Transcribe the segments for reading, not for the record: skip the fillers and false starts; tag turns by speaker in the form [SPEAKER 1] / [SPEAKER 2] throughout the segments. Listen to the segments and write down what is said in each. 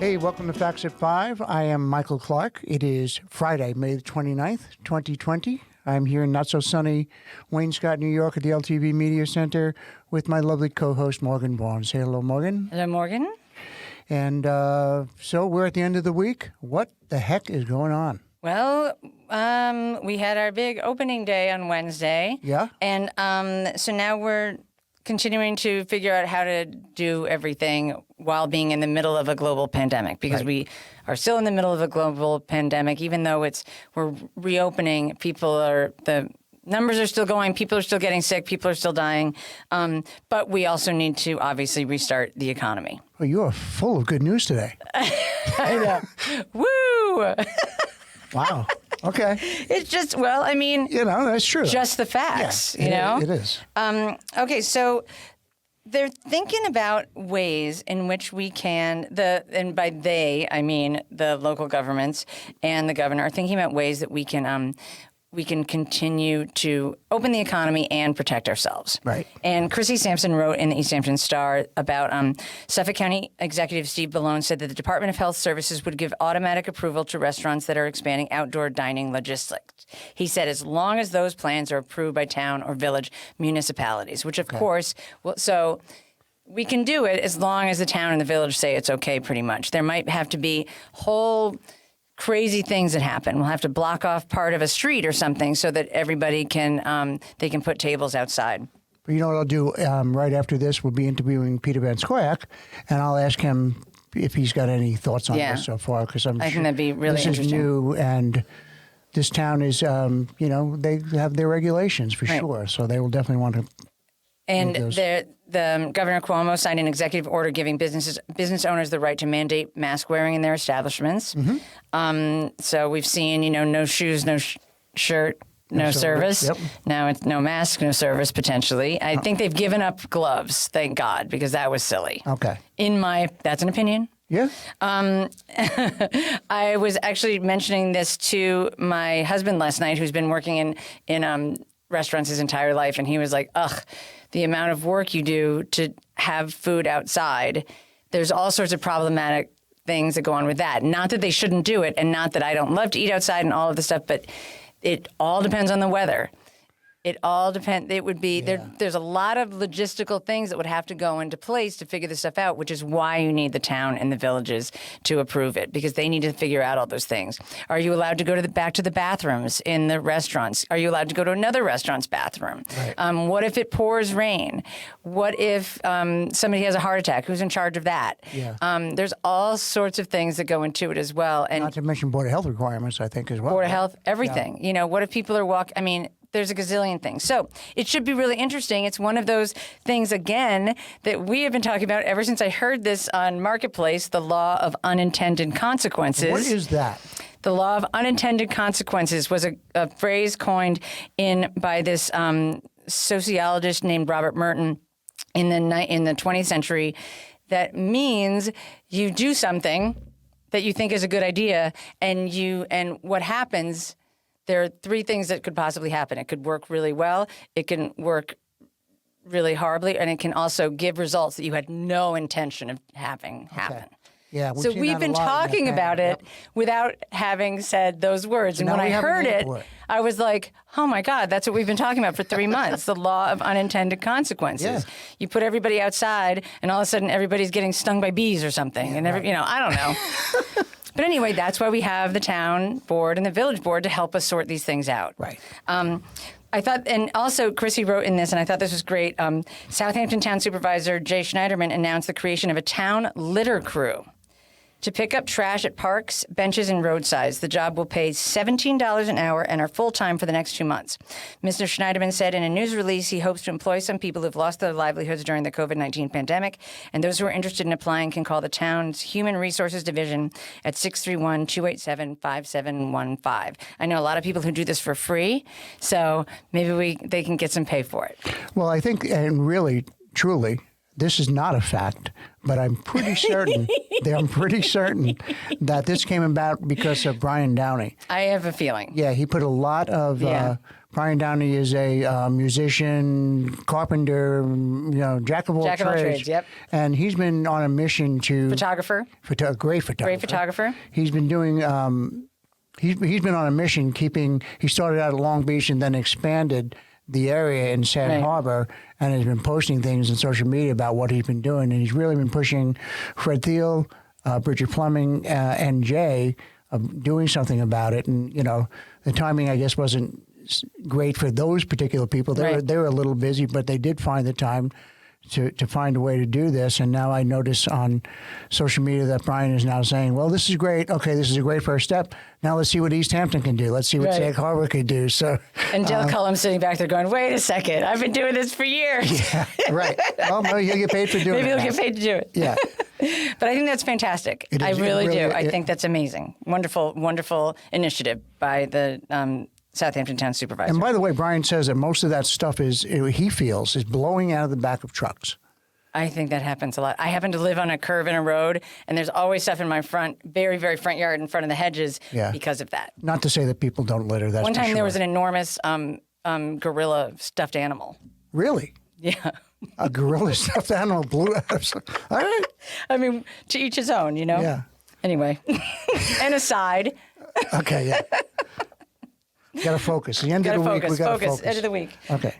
[SPEAKER 1] Hey, welcome to Facts at 5. I am Michael Clark. It is Friday, May the 29th, 2020. I'm here in not-so-sunny Waynescott, New York at the LTV Media Center with my lovely co-host, Morgan Vaughan. Say hello, Morgan.
[SPEAKER 2] Hello, Morgan.
[SPEAKER 1] And so we're at the end of the week. What the heck is going on?
[SPEAKER 2] Well, we had our big opening day on Wednesday.
[SPEAKER 1] Yeah?
[SPEAKER 2] And so now we're continuing to figure out how to do everything while being in the middle of a global pandemic, because we are still in the middle of a global pandemic. Even though we're reopening, the numbers are still going, people are still getting sick, people are still dying, but we also need to obviously restart the economy.
[SPEAKER 1] Well, you are full of good news today.
[SPEAKER 2] I know. Woo!
[SPEAKER 1] Wow. Okay.
[SPEAKER 2] It's just, well, I mean,
[SPEAKER 1] that's true.
[SPEAKER 2] Just the facts,
[SPEAKER 1] Yeah, it is.
[SPEAKER 2] Okay, so they're thinking about ways in which we can, and by they, I mean the local governments and the governor, are thinking about ways that we can continue to open the economy and protect ourselves.
[SPEAKER 1] Right.
[SPEAKER 2] And Chrissy Sampson wrote in the East Hampton Star about Suffolk County Executive Steve Ballone said that the Department of Health Services would give automatic approval to restaurants that are expanding outdoor dining logistics. He said as long as those plans are approved by town or village municipalities, which of course, so we can do it as long as the town and the village say it's okay pretty much. There might have to be whole crazy things that happen. We'll have to block off part of a street or something so that everybody can they can put tables outside.
[SPEAKER 1] You know what I'll do right after this? We'll be interviewing Peter Van Scoyoc, and I'll ask him if he's got any thoughts on this so far, because I
[SPEAKER 2] think that'd be really interesting.
[SPEAKER 1] This is new, and this town is, they have their regulations for sure, so they will definitely want to.
[SPEAKER 2] And the Governor Cuomo signed an executive order giving business owners the right to mandate mask wearing in their establishments. Mm-hmm. So we've seen, no shoes, no shirt, no service. Yep. Now it's no mask, no service, potentially. I think they've given up gloves, thank God, because that was silly.
[SPEAKER 1] Okay.
[SPEAKER 2] That's an opinion.
[SPEAKER 1] Yeah.
[SPEAKER 2] I was actually mentioning this to my husband last night, who's been working in restaurants his entire life, and he was like, ugh, the amount of work you do to have food outside, there's all sorts of problematic things that go on with that. Not that they shouldn't do it, and not that I don't love to eat outside and all of the stuff, but it all depends on the weather. It all depends. It would be there's a lot of logistical things that would have to go into place to figure this stuff out, which is why you need the town and the villages to approve it, because they need to figure out all those things. Are you allowed to go back to the bathrooms in the restaurants? Are you allowed to go to another restaurant's bathroom? Right. What if it pours rain? What if somebody has a heart attack? Who's in charge of that? Yeah. There's all sorts of things that go into it as well. And
[SPEAKER 1] not to mention Board of Health requirements, I think, as well.
[SPEAKER 2] Board of Health, everything. Yeah. What if people are there's a gazillion things. So it should be really interesting. It's one of those things, again, that we have been talking about ever since I heard this on Marketplace, the Law of Unintended Consequences.
[SPEAKER 1] What is that?
[SPEAKER 2] The Law of Unintended Consequences was a phrase coined by this sociologist named Robert Merton in the 20th century that means you do something that you think is a good idea, and what happens. There are three things that could possibly happen. It could work really well, it can work really horribly, and it can also give results that you had no intention of having happen.
[SPEAKER 1] Yeah,
[SPEAKER 2] so we've been talking about it without having said those words.
[SPEAKER 1] So
[SPEAKER 2] and when I heard it, I was like, oh my God, that's what we've been talking about for 3 months, the Law of Unintended Consequences. Yeah. You put everybody outside, and all of a sudden everybody's getting stung by bees or something. And I don't know. But anyway, that's why we have the town board and the village board to help us sort these things out.
[SPEAKER 1] Right.
[SPEAKER 2] I thought, and also Chrissy wrote in this, and I thought this was great. Southampton Town Supervisor Jay Schneiderman announced the creation of a town litter crew to pick up trash at parks, benches, and roadsides. The job will pay $17 an hour and are full-time for the next 2 months. Mr. Schneiderman said in a news release he hopes to employ some people who've lost their livelihoods during the COVID-19 pandemic, and those who are interested in applying can call the town's Human Resources Division at 631-287-5715. I know a lot of people who do this for free, so maybe they can get some pay for it.
[SPEAKER 1] Well, I think, and really, truly, this is not a fact, but I'm pretty certain that this came about because of Brian Downey.
[SPEAKER 2] I have a feeling.
[SPEAKER 1] Yeah, he put a lot of Brian Downey is a musician, carpenter, jack of all trades.
[SPEAKER 2] Yep.
[SPEAKER 1] And he's been on a mission to
[SPEAKER 2] Photographer.
[SPEAKER 1] Great photographer.
[SPEAKER 2] Great photographer.
[SPEAKER 1] He's been doing. He's been on a mission keeping. He started out at Long Beach and then expanded the area in Sag Harbor, and has been posting things on social media about what he's been doing. And he's really been pushing Fred Thiel, Bridget Fleming, and Jay doing something about it. And the timing, I guess, wasn't great for those particular people. They were a little busy, but they did find the time to find a way to do this. And now I notice on social media that Brian is now saying, well, this is great. Okay, this is a great first step. Now let's see what East Hampton can do. Let's see what Sag Harbor can do. So,
[SPEAKER 2] and Dale Cullum's sitting back there going, wait a second, I've been doing this for years.
[SPEAKER 1] Yeah, right. Well, maybe he'll get paid for doing it.
[SPEAKER 2] Maybe he'll get paid to do it.
[SPEAKER 1] Yeah.
[SPEAKER 2] But I think that's fantastic. I really do. I think that's amazing. Wonderful, wonderful initiative by the Southampton Town Supervisor.
[SPEAKER 1] And by the way, Brian says that most of that stuff he feels is blowing out of the back of trucks.
[SPEAKER 2] I think that happens a lot. I happen to live on a curve in a road, and there's always stuff in my very, very front yard in front of the hedges because of that.
[SPEAKER 1] Not to say that people don't litter. That's
[SPEAKER 2] one time
[SPEAKER 1] for sure.
[SPEAKER 2] There was an enormous gorilla stuffed animal.
[SPEAKER 1] Really?
[SPEAKER 2] Yeah.
[SPEAKER 1] A gorilla stuffed animal blew out. All right.
[SPEAKER 2] I mean, to each his own,
[SPEAKER 1] Yeah.
[SPEAKER 2] Anyway, and aside.
[SPEAKER 1] Okay, yeah. Got to focus. The end of the week, we got to focus.
[SPEAKER 2] End of the week.
[SPEAKER 1] Okay.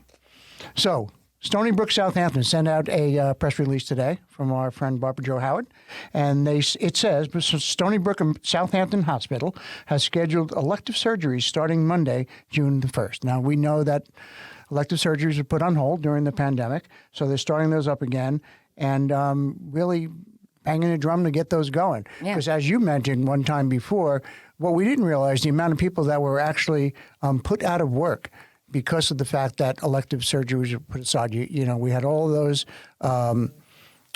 [SPEAKER 1] So, Stony Brook, Southampton sent out a press release today from our friend Barbara Jo Howard. And it says, Stony Brook and Southampton Hospital has scheduled elective surgeries starting Monday, June the 1st. Now, we know that elective surgeries were put on hold during the pandemic, so they're starting those up again and really banging a drum to get those going. Because as you mentioned one time before, what we didn't realize, the amount of people that were actually put out of work because of the fact that elective surgeries were put aside. We had all those, all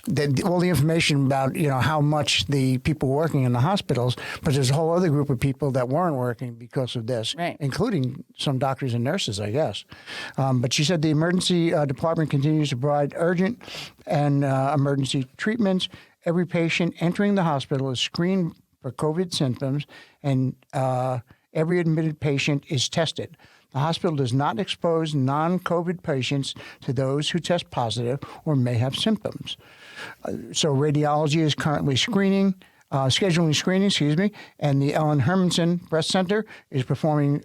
[SPEAKER 1] the information about, how much the people working in the hospitals, but there's a whole other group of people that weren't working because of this, including some doctors and nurses, I guess. But she said the emergency department continues to provide urgent and emergency treatments. Every patient entering the hospital is screened for COVID symptoms, and every admitted patient is tested. The hospital does not expose non-COVID patients to those who test positive or may have symptoms. So radiology is currently scheduling screening, and the Ellen Hermanson Breast Center is performing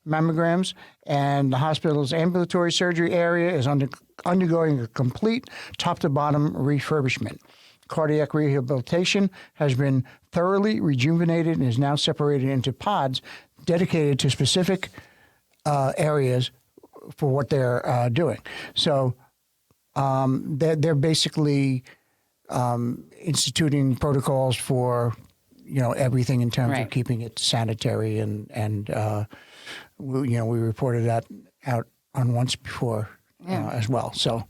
[SPEAKER 1] mammograms, and the hospital's ambulatory surgery area is undergoing a complete top-to-bottom refurbishment. Cardiac rehabilitation has been thoroughly rejuvenated and is now separated into pods dedicated to specific areas for what they're doing. So they're basically instituting protocols for everything in terms of keeping it sanitary and we reported that out on once before as well. So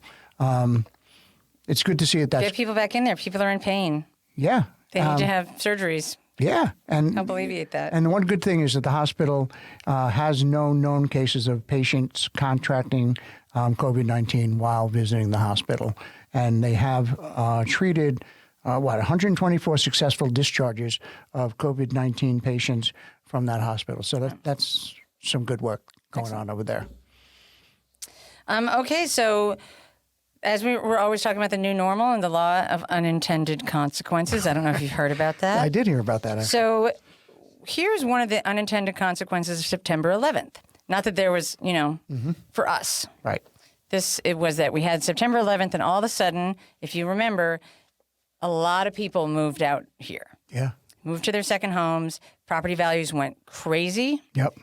[SPEAKER 1] it's good to see it.
[SPEAKER 2] Get people back in there. People are in pain.
[SPEAKER 1] Yeah,
[SPEAKER 2] they need to have surgeries.
[SPEAKER 1] Yeah, and
[SPEAKER 2] I'll alleviate that.
[SPEAKER 1] And the one good thing is that the hospital has no known cases of patients contracting COVID-19 while visiting the hospital, and they have treated 124 successful discharges of COVID-19 patients from that hospital. So that's some good work going on over there.
[SPEAKER 2] Okay, so as we're always talking about the new normal and the law of unintended consequences. I don't know if you've heard about that.
[SPEAKER 1] I did hear about that. Actually.
[SPEAKER 2] So here's one of the unintended consequences of September 11th. Not that there was, for us.
[SPEAKER 1] Right.
[SPEAKER 2] It was that we had September 11th, and all of a sudden, if you remember, a lot of people moved out here.
[SPEAKER 1] Yeah.
[SPEAKER 2] Moved to their second homes. Property values went crazy.
[SPEAKER 1] Yep.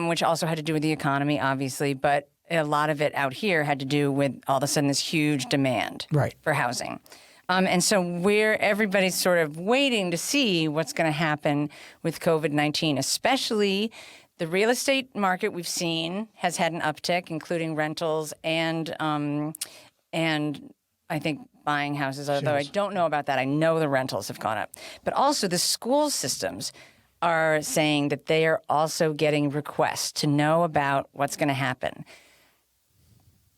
[SPEAKER 2] Which also had to do with the economy, obviously, but a lot of it out here had to do with all of a sudden this huge demand for housing. And so everybody's sort of waiting to see what's going to happen with COVID-19, especially the real estate market we've seen has had an uptick, including rentals and I think buying houses, although I don't know about that. I know the rentals have gone up. But also the school systems are saying that they are also getting requests to know about what's going to happen.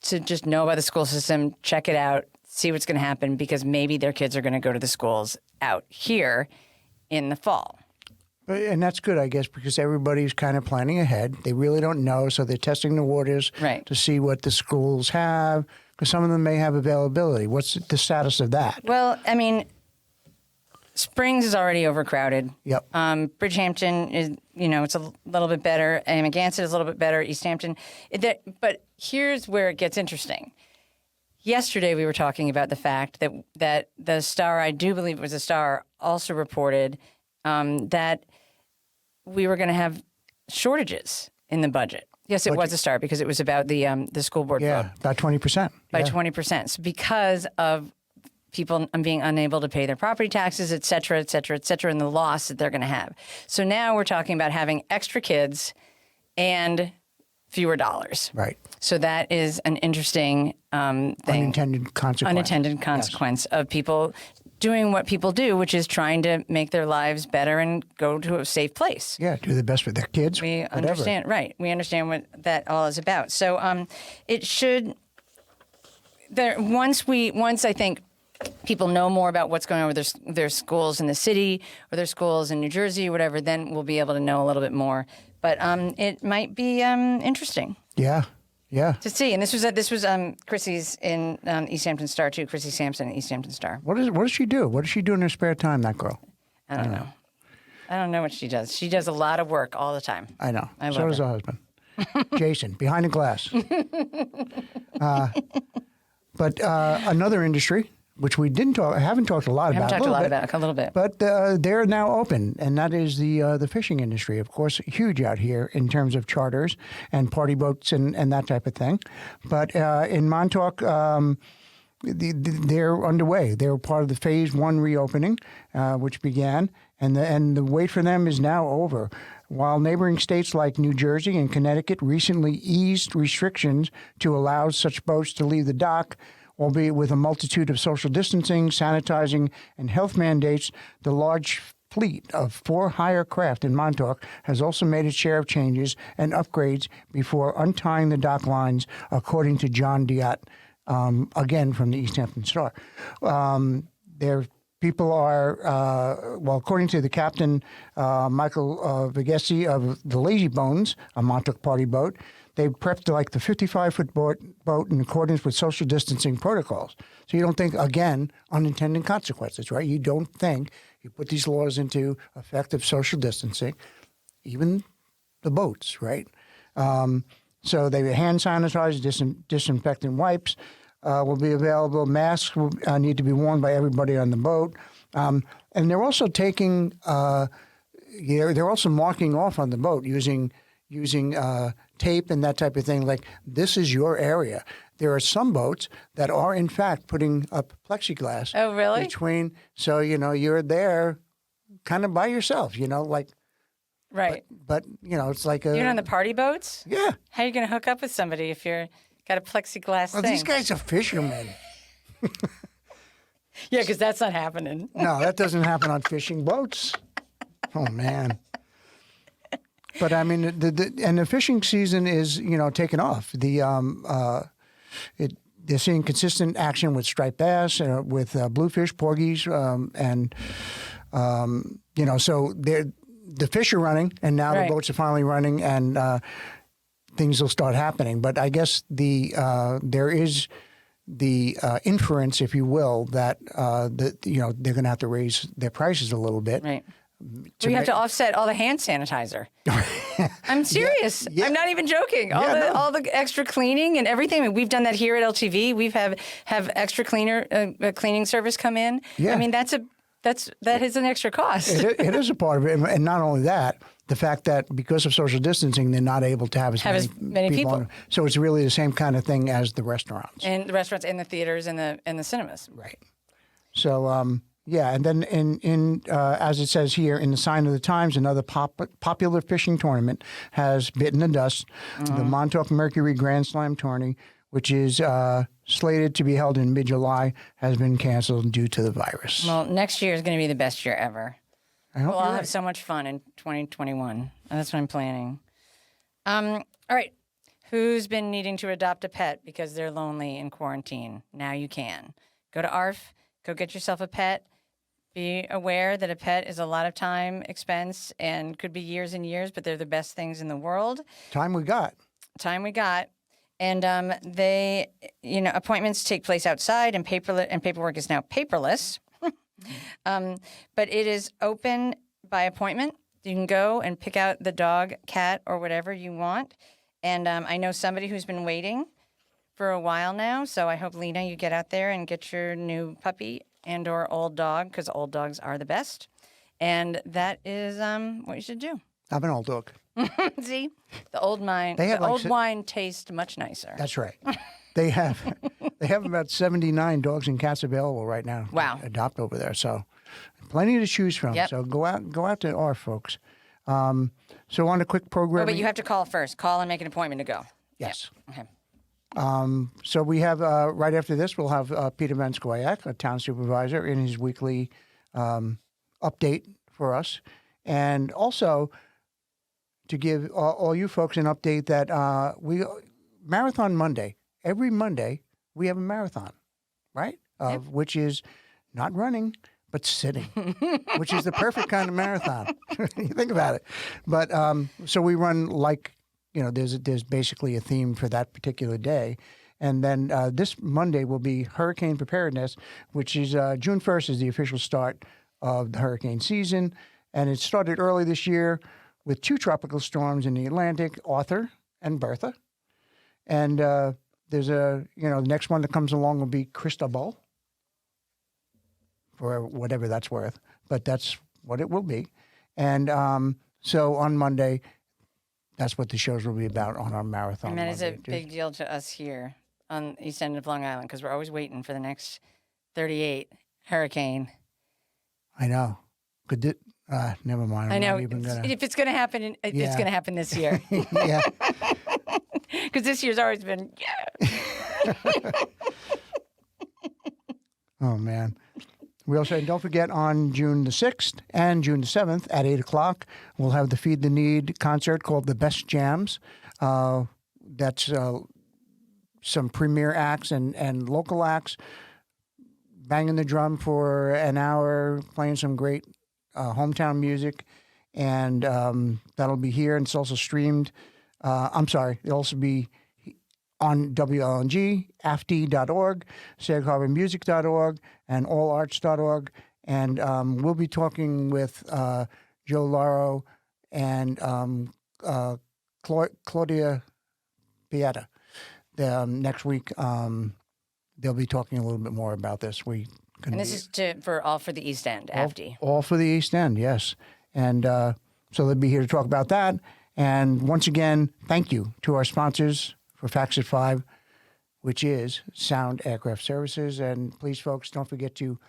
[SPEAKER 2] To just know about the school system, check it out, see what's going to happen, because maybe their kids are going to go to the schools out here in the fall.
[SPEAKER 1] And that's good, I guess, because everybody's kind of planning ahead. They really don't know, so they're testing the waters
[SPEAKER 2] Right.
[SPEAKER 1] to see what the schools have, because some of them may have availability. What's the status of that?
[SPEAKER 2] Well, I mean, Springs is already overcrowded.
[SPEAKER 1] Yep.
[SPEAKER 2] Bridgehampton is, it's a little bit better. Amagansett is a little bit better. East Hampton. But here's where it gets interesting. Yesterday, we were talking about the fact that the Star, I do believe it was a Star, also reported that we were going to have shortages in the budget. Yes, it was a Star because it was about the school board vote.
[SPEAKER 1] Yeah, about 20%.
[SPEAKER 2] By 20%. So because of people being unable to pay their property taxes, et cetera, and the loss that they're going to have. So now we're talking about having extra kids and fewer dollars.
[SPEAKER 1] Right.
[SPEAKER 2] So that is an interesting thing.
[SPEAKER 1] Unintended consequence.
[SPEAKER 2] Of people doing what people do, which is trying to make their lives better and go to a safe place.
[SPEAKER 1] Yeah, do the best for their kids.
[SPEAKER 2] We
[SPEAKER 1] whatever.
[SPEAKER 2] understand, right. We understand what that all is about. So it should, once I think people know more about what's going on with their schools in the city or their schools in New Jersey or whatever, then we'll be able to know a little bit more. But it might be interesting.
[SPEAKER 1] Yeah.
[SPEAKER 2] To see. And this was Chrissy's in East Hampton Star too. Chrissy Sampson, East Hampton Star.
[SPEAKER 1] What does she do? What does she do in her spare time, that girl?
[SPEAKER 2] I don't know. I don't know what she does. She does a lot of work all the time.
[SPEAKER 1] I know.
[SPEAKER 2] I
[SPEAKER 1] So
[SPEAKER 2] love
[SPEAKER 1] does
[SPEAKER 2] her.
[SPEAKER 1] her husband. Jason, behind the glass. But another industry, which we haven't talked a lot about.
[SPEAKER 2] A little bit.
[SPEAKER 1] But they're now open, and that is the fishing industry. Of course, huge out here in terms of charters and party boats and that type of thing. But in Montauk, they're underway. They're part of the Phase 1 reopening, which began, and the wait for them is now over. While neighboring states like New Jersey and Connecticut recently eased restrictions to allow such boats to leave the dock, albeit with a multitude of social distancing, sanitizing, and health mandates, the large fleet of 4 hire craft in Montauk has also made its share of changes and upgrades before untying the dock lines, according to John Diott, again from the East Hampton Star. Their people are, according to the captain, Michael Vigesi of the Lazy Bones, a Montauk party boat, they prepped like the 55-foot boat in accordance with social distancing protocols. So you don't think, again, unintended consequences, right? You don't think you put these laws into effective social distancing, even the boats, right? So they hand sanitize, disinfectant wipes will be available. Masks will need to be worn by everybody on the boat. And they're also taking, they're also marking off on the boat using tape and that type of thing, like this is your area. There are some boats that are, in fact, putting up plexiglass.
[SPEAKER 2] Oh, really?
[SPEAKER 1] Between, so, you're there kind of by yourself, like.
[SPEAKER 2] Right.
[SPEAKER 1] But it's like a.
[SPEAKER 2] You're on the party boats?
[SPEAKER 1] Yeah.
[SPEAKER 2] How are you going to hook up with somebody if you're got a plexiglass
[SPEAKER 1] Well,
[SPEAKER 2] thing?
[SPEAKER 1] these guys are fishermen.
[SPEAKER 2] Yeah, because that's not happening.
[SPEAKER 1] No, that doesn't happen on fishing boats. Oh, man. But I mean, the fishing season is taking off. They're seeing consistent action with striped bass, with bluefish, porgies, and so the fish are running, and now
[SPEAKER 2] Right.
[SPEAKER 1] the boats are finally running, and things will start happening. But I guess there is the inference, if you will, that they're going to have to raise their prices a little bit.
[SPEAKER 2] Right. We have to offset all the hand sanitizer. I'm serious.
[SPEAKER 1] Yeah.
[SPEAKER 2] I'm not even joking.
[SPEAKER 1] Yeah,
[SPEAKER 2] All the extra cleaning and everything. I mean, we've done that here at LTV. We've have extra cleaning service come in.
[SPEAKER 1] Yeah.
[SPEAKER 2] I mean, that is an extra cost.
[SPEAKER 1] It is a part of it, and not only that, the fact that because of social distancing, they're not able to have as many people. On. So it's really the same kind of thing as the restaurants.
[SPEAKER 2] And the restaurants and the theaters and the cinemas.
[SPEAKER 1] Right. So, yeah, and then in as it says here, in the sign of the times, another popular fishing tournament has bitten the dust. The Montauk Mercury Grand Slam tourney, which is slated to be held in mid-July, has been canceled due to the virus.
[SPEAKER 2] Well, next year is going to be the best year ever.
[SPEAKER 1] I hope
[SPEAKER 2] Well,
[SPEAKER 1] you're
[SPEAKER 2] I'll
[SPEAKER 1] right.
[SPEAKER 2] have so much fun in 2021. That's what I'm planning. All right. Who's been needing to adopt a pet because they're lonely in quarantine? Now you can. Go to ARF, go get yourself a pet, be aware that a pet is a lot of time, expense, and could be years and years, but they're the best things in the world.
[SPEAKER 1] Time we got.
[SPEAKER 2] And they, appointments take place outside, and paperwork is now paperless. But it is open by appointment. You can go and pick out the dog, cat, or whatever you want. And I know somebody who's been waiting for a while now, so I hope, Lena, you get out there and get your new puppy and or old dog, because old dogs are the best. And that is what you should do.
[SPEAKER 1] I have an old dog.
[SPEAKER 2] See, the old wine tastes much nicer.
[SPEAKER 1] That's right. They have about 79 dogs and cats available right now.
[SPEAKER 2] Wow.
[SPEAKER 1] To adopt over there, so plenty to choose from.
[SPEAKER 2] Yep.
[SPEAKER 1] So go out to our folks. So on a quick program.
[SPEAKER 2] Oh, but you have to call first. Call and make an appointment to go.
[SPEAKER 1] Yes.
[SPEAKER 2] Yep. Okay.
[SPEAKER 1] So we have right after this, we'll have Peter Van Scoyoc, a town supervisor, in his weekly update for us, and also to give all you folks an update that we Marathon Monday. Every Monday we have a marathon, right?
[SPEAKER 2] Yep.
[SPEAKER 1] Which is not running but sitting, which is the perfect kind of marathon. You think about it. But so we run like. There's basically a theme for that particular day. And then this Monday will be hurricane preparedness, which is June 1st is the official start of the hurricane season. And it started early this year with 2 tropical storms in the Atlantic, Arthur and Bertha. And there's the next one that comes along will be Cristobal, for whatever that's worth. But that's what it will be. And so on Monday, that's what the shows will be about on our marathon.
[SPEAKER 2] And that is a big deal to us here on the east end of Long Island, because we're always waiting for the next 38 hurricane.
[SPEAKER 1] I know. Never mind.
[SPEAKER 2] I know. If it's going to happen, it's going to happen this year.
[SPEAKER 1] Yeah.
[SPEAKER 2] Because this year's always been,
[SPEAKER 1] Oh, man. We also, don't forget, on June the 6th and June the 7th at 8 o'clock, we'll have the Feed the Need concert called The Best Jams. That's some premier acts and local acts banging the drum for an hour, playing some great hometown music. And that'll be here, and it's also streamed. It'll also be on WLNG, AFD.org, SagHarborMusic.org, and AllArts.org. And we'll be talking with Joe Lauro and Claudia Pieta. Next week, they'll be talking a little bit more about this.
[SPEAKER 2] And this is for the East End, AFD.
[SPEAKER 1] All for the East End, yes. And so they'll be here to talk about that. And once again, thank you to our sponsors for Facts at 5, which is Sound Aircraft Services. And please, folks, don't forget to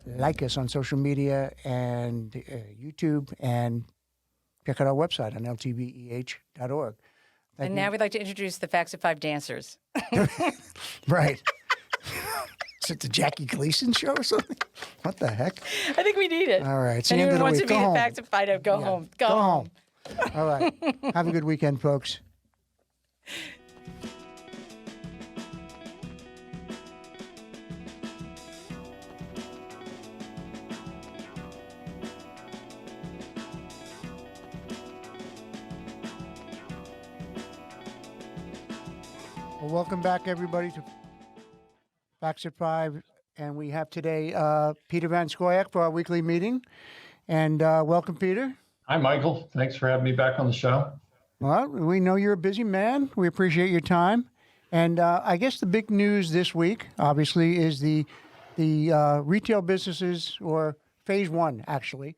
[SPEAKER 1] like us on social media and YouTube, and check out our website on ltbeh.org.
[SPEAKER 2] And now we'd like to introduce the Facts at 5 dancers.
[SPEAKER 1] Right. Is it the Jackie Gleason show or something? What the heck?
[SPEAKER 2] I think we need it.
[SPEAKER 1] All right.
[SPEAKER 2] See, anyone wants to be the Facts at 5, go home. Go home.
[SPEAKER 1] All right. Have a good weekend, folks. Well, welcome back, everybody, to Facts at 5. And we have today Peter Van Scoyoc for our weekly meeting. And welcome, Peter.
[SPEAKER 3] Hi, Michael. Thanks for having me back on the show.
[SPEAKER 1] Well, we know you're a busy man. We appreciate your time. And I guess the big news this week, obviously, is the retail businesses, or phase 1, actually,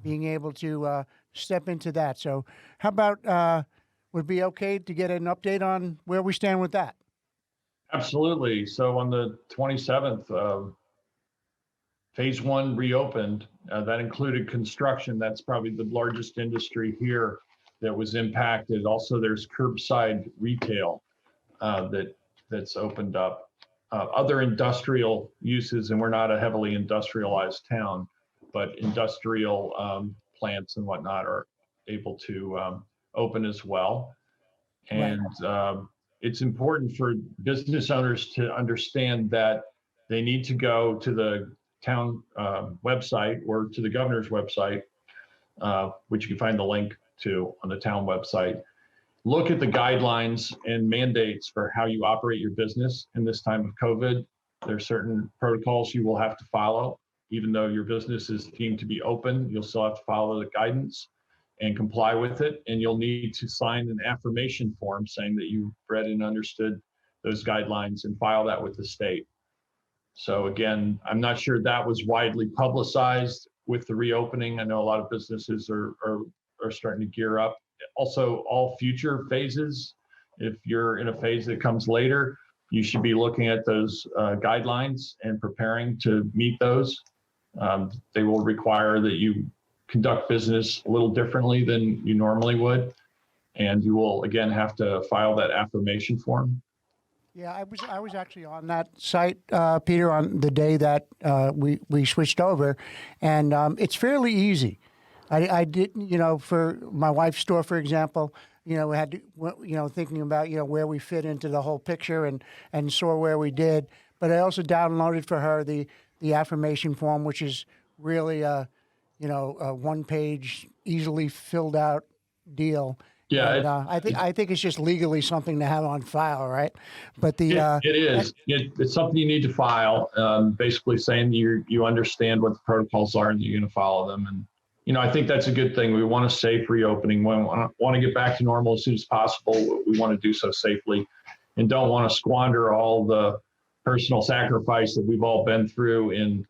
[SPEAKER 1] being able to step into that. So how about would it be okay to get an update on where we stand with that?
[SPEAKER 3] Absolutely. So on the 27th, phase 1 reopened. That included construction. That's probably the largest industry here that was impacted. Also, there's curbside retail that's opened up. Other industrial uses, and we're not a heavily industrialized town, but industrial plants and whatnot are able to open as well. And it's important for business owners to understand that they need to go to the town website or to the governor's website, which you can find the link to on the town website. Look at the guidelines and mandates for how you operate your business in this time of COVID. There are certain protocols you will have to follow. Even though your business is deemed to be open, you'll still have to follow the guidance and comply with it. And you'll need to sign an affirmation form saying that you read and understood those guidelines and file that with the state. So again, I'm not sure that was widely publicized with the reopening. I know a lot of businesses are starting to gear up. Also, all future phases, if you're in a phase that comes later, you should be looking at those guidelines and preparing to meet those. They will require that you conduct business a little differently than you normally would. And you will, again, have to file that affirmation form.
[SPEAKER 1] Yeah, I was actually on that site, Peter, on the day that we switched over, and it's fairly easy. I did, for my wife's store, for example, we had to, thinking about, where we fit into the whole picture and saw where we did. But I also downloaded for her the affirmation form, which is really a one-page, easily filled out deal.
[SPEAKER 3] Yeah,
[SPEAKER 1] and, I think it's just legally something to have on file, right? But
[SPEAKER 3] it is. It's something you need to file, basically saying you understand what the protocols are and that you're going to follow them. And I think that's a good thing. We want a safe reopening. We want to get back to normal as soon as possible. We want to do so safely, and don't want to squander all the personal sacrifice that we've all been through in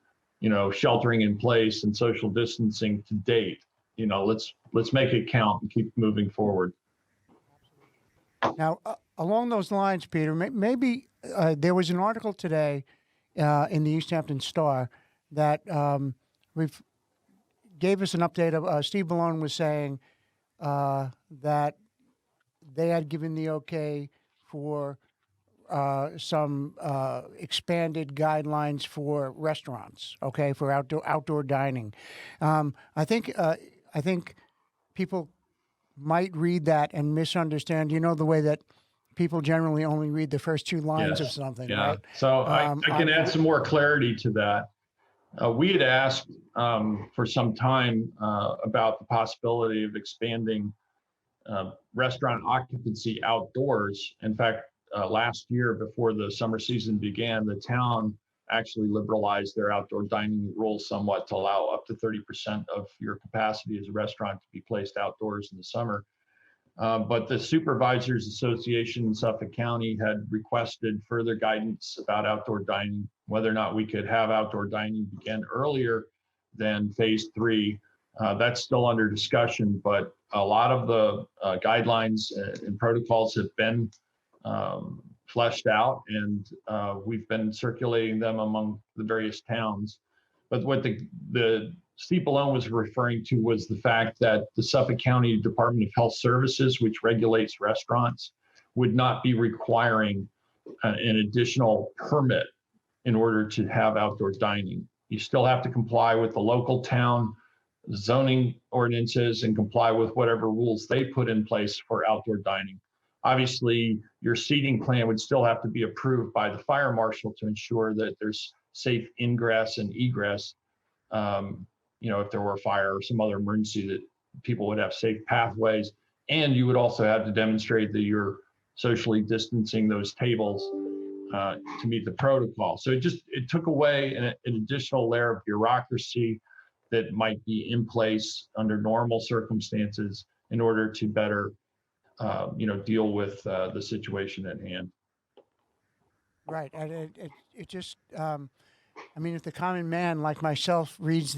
[SPEAKER 3] sheltering in place and social distancing to date. Let's make it count and keep moving forward.
[SPEAKER 1] Now, along those lines, Peter, maybe there was an article today in the East Hampton Star that gave us an update of Steve Malone was saying that they had given the okay for some expanded guidelines for restaurants, for outdoor dining. I think people might read that and misunderstand. The way that people generally only read the first two lines of something,
[SPEAKER 3] yeah.
[SPEAKER 1] right?
[SPEAKER 3] So I can add some more clarity to that. We had asked for some time about the possibility of expanding restaurant occupancy outdoors. In fact, last year, before the summer season began, the town actually liberalized their outdoor dining rules somewhat to allow up to 30% of your capacity as a restaurant to be placed outdoors in the summer. But the Supervisors Association in Suffolk County had requested further guidance about outdoor dining, whether or not we could have outdoor dining begin earlier than phase 3. That's still under discussion, but a lot of the guidelines and protocols have been fleshed out, and we've been circulating them among the various towns. But what the Steve Malone was referring to was the fact that the Suffolk County Department of Health Services, which regulates restaurants, would not be requiring an additional permit in order to have outdoor dining. You still have to comply with the local town zoning ordinances and comply with whatever rules they put in place for outdoor dining. Obviously, your seating plan would still have to be approved by the fire marshal to ensure that there's safe ingress and egress. If there were a fire or some other emergency, that people would have safe pathways. And you would also have to demonstrate that you're socially distancing those tables to meet the protocol. So it took away an additional layer of bureaucracy that might be in place under normal circumstances in order to better deal with the situation at hand.
[SPEAKER 1] Right. And it just, if the common man like myself reads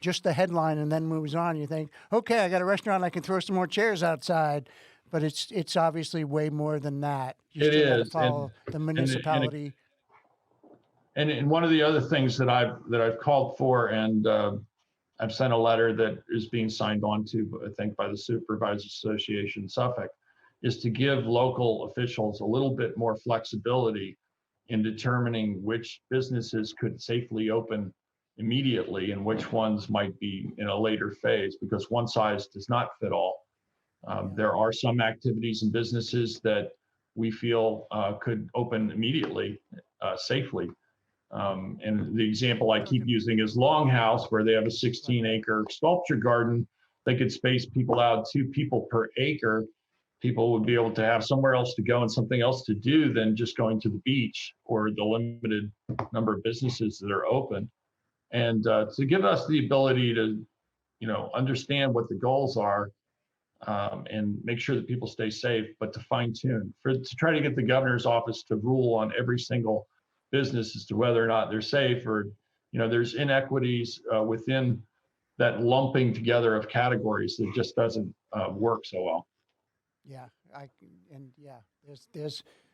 [SPEAKER 1] just the headline and then moves on, you think, okay, I got a restaurant, I can throw some more chairs outside. But it's obviously way more than that. You still have to follow the municipality.
[SPEAKER 3] And one of the other things that I've called for, and I've sent a letter that is being signed on to, I think, by the Supervisors Association Suffolk, is to give local officials a little bit more flexibility in determining which businesses could safely open immediately and which ones might be in a later phase, because one size does not fit all. There are some activities and businesses that we feel could open immediately, safely. And the example I keep using is Longhouse, where they have a 16-acre sculpture garden. They could space people out 2 people per acre. People would be able to have somewhere else to go and something else to do than just going to the beach or the limited number of businesses that are open. And to give us the ability to, understand what the goals are, and make sure that people stay safe, but to fine tune, to try to get the governor's office to rule on every single business as to whether or not they're safe, or, there's inequities within that lumping together of categories that just doesn't work so well.
[SPEAKER 1] Yeah,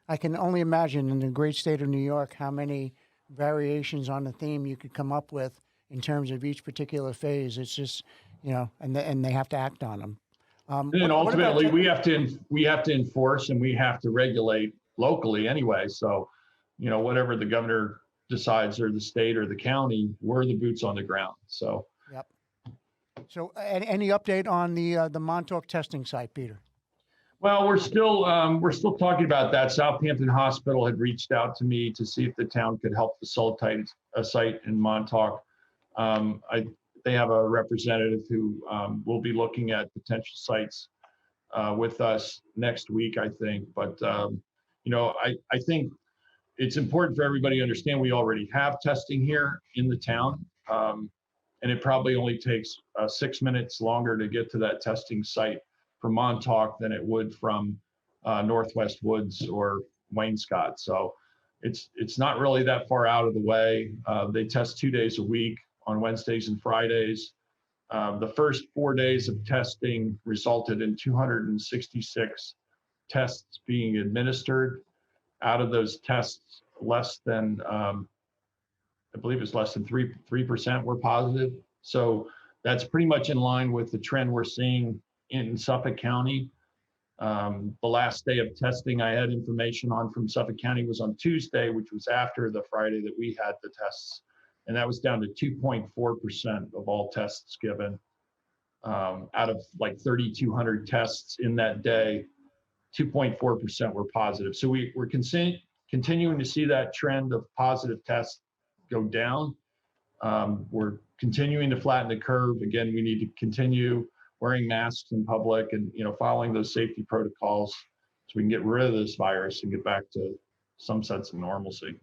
[SPEAKER 1] I can only imagine in the great state of New York how many variations on the theme you could come up with in terms of each particular phase. It's just, and they have to act on them.
[SPEAKER 3] And ultimately, we have to enforce and we have to regulate locally anyway. So, whatever the governor decides, or the state or the county, we're the boots on the ground. So.
[SPEAKER 1] Yep. So, any update on the Montauk testing site, Peter?
[SPEAKER 3] Well, we're still talking about that. Southampton Hospital had reached out to me to see if the town could help facilitate a site in Montauk. They have a representative who will be looking at potential sites with us next week, I think. But I think it's important for everybody to understand we already have testing here in the town, and it probably only takes 6 minutes longer to get to that testing site from Montauk than it would from Northwest Woods or Wainscott. So it's not really that far out of the way. They test 2 days a week on Wednesdays and Fridays. The first 4 days of testing resulted in 266 tests being administered. Out of those tests, less than, I believe it's less than 3% were positive. So that's pretty much in line with the trend we're seeing in Suffolk County. The last day of testing I had information on from Suffolk County was on Tuesday, which was after the Friday that we had the tests. And that was down to 2.4% of all tests given. Out of like 3,200 tests in that day, 2.4% were positive. So we're continuing to see that trend of positive tests go down. We're continuing to flatten the curve. Again, we need to continue wearing masks in public and following those safety protocols so we can get rid of this virus and get back to some sense of normalcy.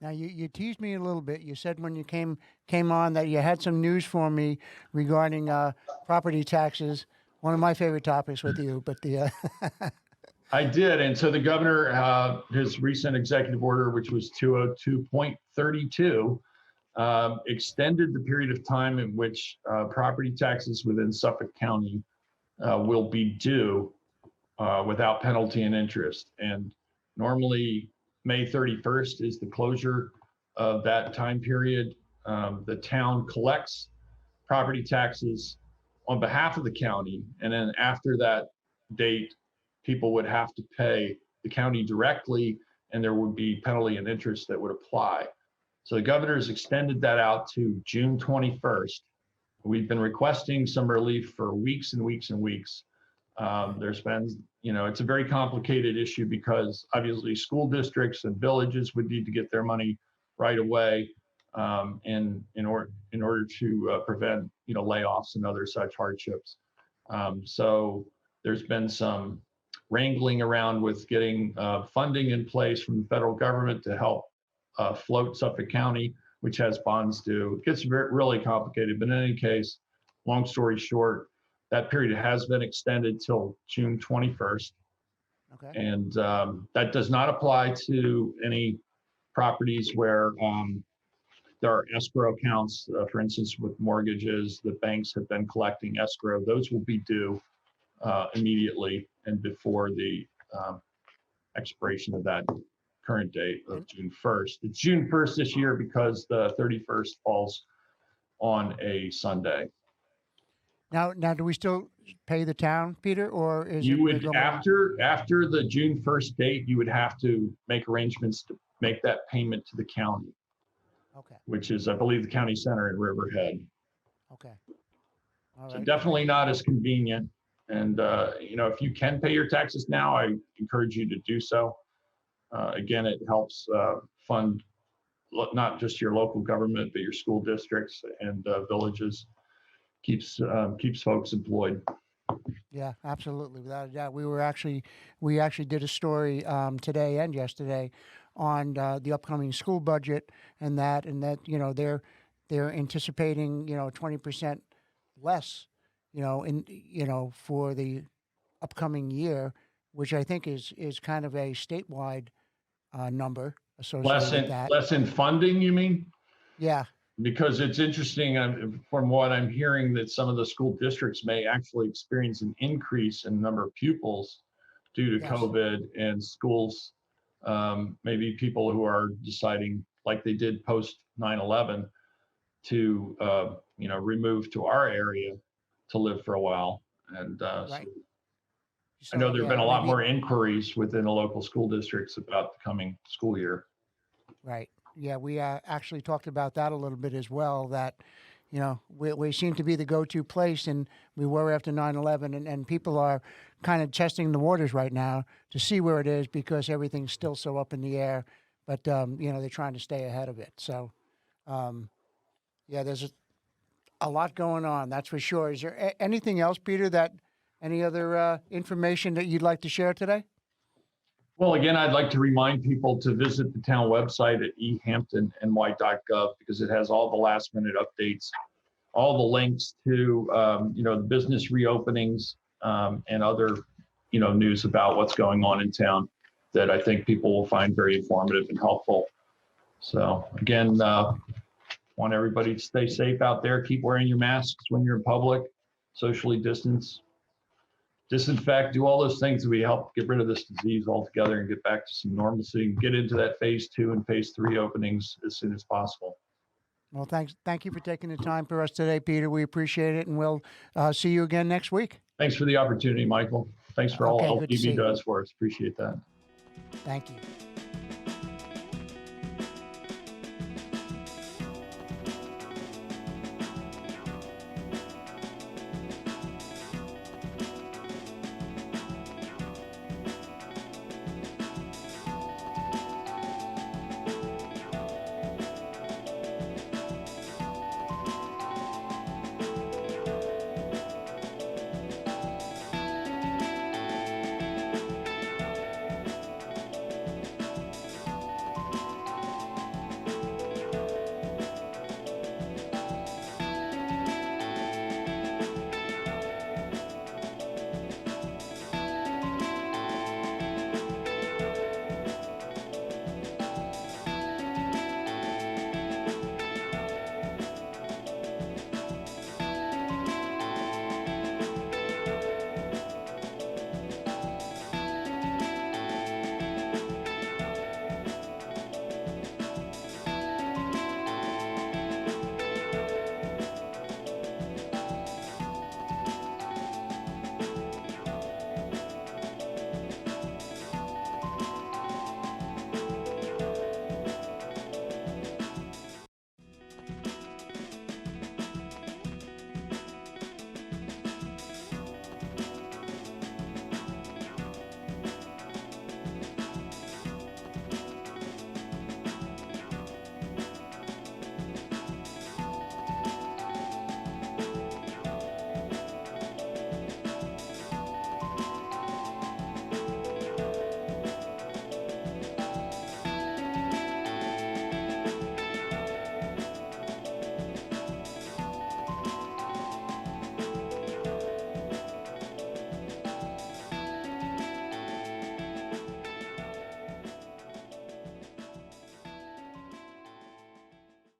[SPEAKER 1] Now, you teased me a little bit. You said when you came on that you had some news for me regarding property taxes. One of my favorite topics with you, but the
[SPEAKER 3] I did, and so the governor, his recent executive order, which was 202.32, extended the period of time in which property taxes within Suffolk County will be due without penalty and interest. And normally May 31st is the closure of that time period. The town collects property taxes on behalf of the county, and then after that date, people would have to pay the county directly, and there would be penalty and interest that would apply. So the governor has extended that out to June 21st. We've been requesting some relief for weeks and weeks and weeks. There's been, it's a very complicated issue because obviously school districts and villages would need to get their money right away, and in order to prevent, layoffs and other such hardships. So there's been some wrangling around with getting funding in place from the federal government to help float Suffolk County, which has bonds due. It gets really complicated, but in any case, long story short, that period has been extended till June 21st.
[SPEAKER 1] okay.
[SPEAKER 3] And that does not apply to any properties where there are escrow accounts, for instance, with mortgages, the banks have been collecting escrow. Those will be due immediately and before the expiration of that current date of June 1st. It's June 1st this year because the 31st falls on a Sunday.
[SPEAKER 1] Now, do we still pay the town, Peter, or is
[SPEAKER 3] You
[SPEAKER 1] it
[SPEAKER 3] would, after the June 1st date, you would have to make arrangements to make that payment to the county,
[SPEAKER 1] Okay.
[SPEAKER 3] which is, I believe, the county center in Riverhead.
[SPEAKER 1] Okay. All
[SPEAKER 3] So
[SPEAKER 1] right.
[SPEAKER 3] definitely not as convenient. And, if you can pay your taxes now, I encourage you to do so. Again, it helps fund not just your local government, but your school districts and villages. Keeps folks employed.
[SPEAKER 1] Yeah, absolutely, without a doubt. We actually did a story today and yesterday on the upcoming school budget and that they're anticipating 20% less for the upcoming year, which I think is kind of a statewide number associated with that.
[SPEAKER 3] Less in funding, you mean?
[SPEAKER 1] Yeah.
[SPEAKER 3] Because it's interesting, from what I'm hearing, that some of the school districts may actually experience an increase in the number of pupils due to
[SPEAKER 1] Yes.
[SPEAKER 3] COVID, and schools, maybe people who are deciding, like they did post 9/11, to remove to our area to live for a while. And
[SPEAKER 1] Right.
[SPEAKER 3] I know
[SPEAKER 1] So,
[SPEAKER 3] there have
[SPEAKER 1] yeah,
[SPEAKER 3] been a lot
[SPEAKER 1] maybe-
[SPEAKER 3] more inquiries within the local school districts about the coming school year.
[SPEAKER 1] Right. Yeah, we actually talked about that a little bit as well, that, we seem to be the go-to place, and we were after 9/11, and people are kind of testing the waters right now to see where it is because everything's still so up in the air, but, they're trying to stay ahead of it. So, yeah, there's a lot going on, that's for sure. Is there anything else, Peter, any other information that you'd like to share today?
[SPEAKER 3] Well, again, I'd like to remind people to visit the town website at ehamptonny.gov, because it has all the last minute updates, all the links to, the business reopenings, and other, news about what's going on in town that I think people will find very informative and helpful. So again, want everybody to stay safe out there. Keep wearing your masks when you're in public, socially distance, disinfect, do all those things that we help get rid of this disease altogether and get back to some normalcy and get into that phase 2 and phase 3 openings as soon as possible.
[SPEAKER 1] Well, thank you for taking the time for us today, Peter. We appreciate it, and we'll see you again next week.
[SPEAKER 3] Thanks for the opportunity, Michael. Thanks for all
[SPEAKER 1] Okay, good to see
[SPEAKER 3] LTV
[SPEAKER 1] you.
[SPEAKER 3] does for us. Appreciate that.
[SPEAKER 1] Thank you.